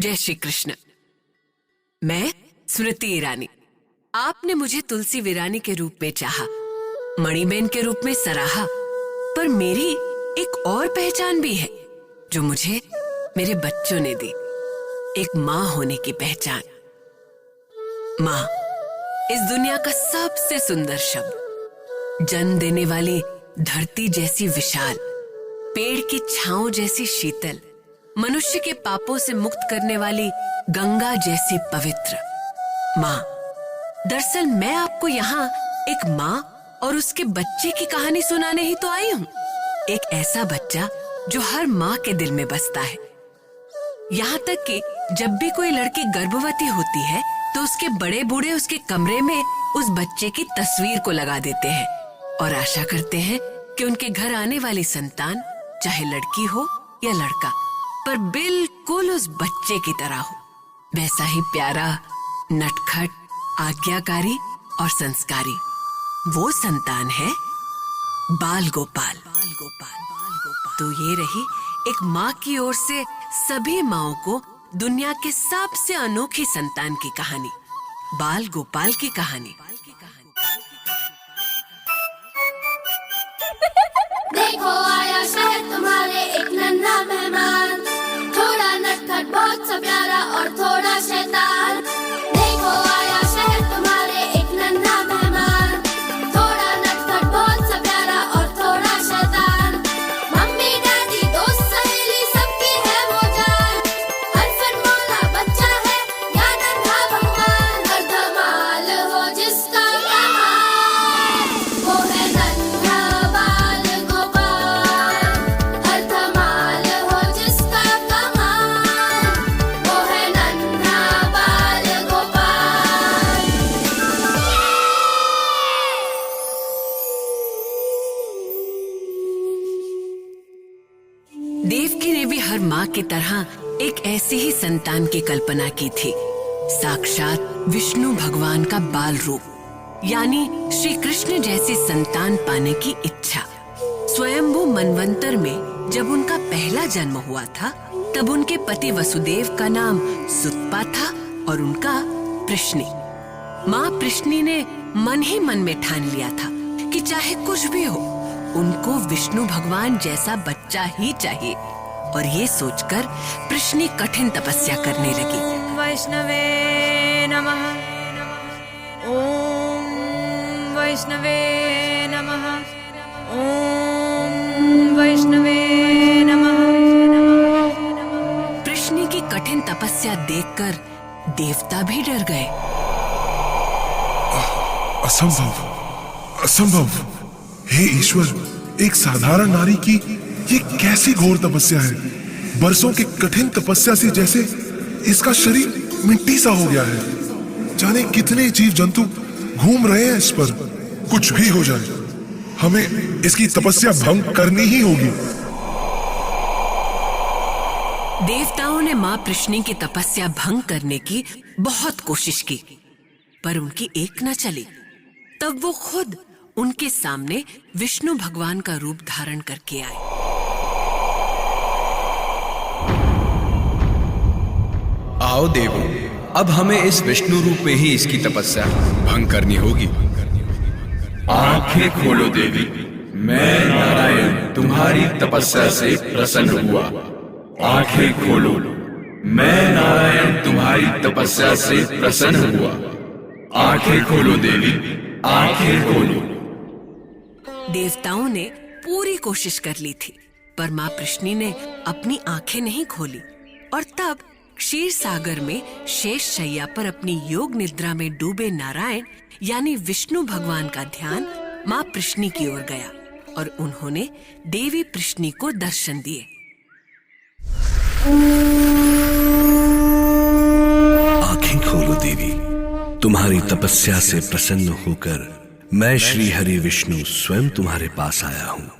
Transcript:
जय श्री कृष्ण। मैं स्मृति ईरानी। आपने मुझे तुलसी वीरानी के रूप में चाहा, मणिबेन के रूप में सराहा, पर मेरी एक और पहचान भी है जो मुझे मेरे बच्चों ने दी, एक माँ होने की पहचान। माँ, इस दुनिया का सबसे सुंदर शब्द, जन्म देने वाली धरती जैसी विशाल, पेड़ की छांव जैसी शीतल, मनुष्य के पापों से मुक्त करने वाली गंगा जैसी पवित्र माँ। दरअसल मैं आपको यहाँ एक माँ और उसके बच्चे की कहानी सुनाने ही तो आई हूँ। एक ऐसा बच्चा जो हर माँ के दिल में बसता है। यहाँ तक कि जब भी कोई लड़की गर्भवती होती है तो उसके बड़े बूढ़े उसके कमरे में उस बच्चे की तस्वीर को लगा देते हैं और आशा करते हैं कि उनके घर आने वाली संतान चाहे लड़की हो या लड़का, पर बिल्कुल उस बच्चे की तरह हो, वैसा ही प्यारा, नटखट, आज्ञाकारी और संस्कारी। वो संतान है बाल गोपाल। तो ये रही एक माँ की ओर से सभी माँओं को दुनिया के सबसे अनोखी संतान की कहानी, बाल गोपाल की कहानी। देखो आया शहर तुम्हारे एक नन्हा मेहमान, थोड़ा नटखट बहुत सा प्यारा और थोड़ा शैतान। देखो आया शहर तुम्हारे एक नन्हा मेहमान, थोड़ा नटखट बहुत सा प्यारा और थोड़ा शैतान। मम्मी डैडी दोस्त सहेली सबकी है वो जान, अनफन मौला बच्चा है या नन्हा भगवान। हर धमाल हो जिसका कमाल, वो है नन्हा बाल गोपाल। हर धमाल हो जिसका कमाल, वो है नन्हा बाल गोपाल। देवकी ने भी हर माँ की तरह एक ऐसी ही संतान की कल्पना की थी, साक्षात विष्णु भगवान का बाल रूप, यानी श्री कृष्ण जैसी संतान पाने की इच्छा। स्वयंभू मनवंतर में जब उनका पहला जन्म हुआ था तब उनके पति वसुदेव का नाम सुतपा था और उनका प्रश्नी। माँ प्रश्नी ने मन ही मन में ठान लिया था कि चाहे कुछ भी हो, उनको विष्णु भगवान जैसा बच्चा ही चाहिए, और ये सोचकर प्रश्नी कठिन तपस्या करने लगी। ओम वैष्णवे नमः, ओम वैष्णवे नमः, ओम वैष्णवे नमः। प्रश्नी की कठिन तपस्या देखकर देवता भी डर गए। असंभव, असंभव। हे ईश्वर, एक साधारण नारी की ये कैसी घोर तपस्या है। बरसों की कठिन तपस्या से जैसे इसका शरीर मिट्टी सा हो गया है। जाने कितने जीव जंतु घूम रहे हैं इस पर। कुछ भी हो जाए, हमें इसकी तपस्या भंग करनी ही होगी। देवताओं ने माँ प्रश्नी की तपस्या भंग करने की बहुत कोशिश की, पर उनकी एक न चली। तब वो खुद उनके सामने विष्णु भगवान का रूप धारण करके आए। आओ देवो, अब हमें इस विष्णु रूप में ही इसकी तपस्या भंग करनी होगी। आंखें खोलो देवी, मैं नारायण तुम्हारी तपस्या से प्रसन्न हुआ। आंखें खोलो, मैं नारायण तुम्हारी तपस्या से प्रसन्न हुआ। आंखें खोलो देवी, आंखें खोलो। देवताओं ने पूरी कोशिश कर ली थी, पर माँ प्रश्नी ने अपनी आंखें नहीं खोली, और तब क्षीर सागर में शेष शैया पर अपनी योग निद्रा में डूबे नारायण यानी विष्णु भगवान का ध्यान माँ प्रश्नी की ओर गया और उन्होंने देवी प्रश्नी को दर्शन दिए। आंखें खोलो देवी, तुम्हारी तपस्या से प्रसन्न होकर मैं श्री हरि विष्णु स्वयं तुम्हारे पास आया हूँ।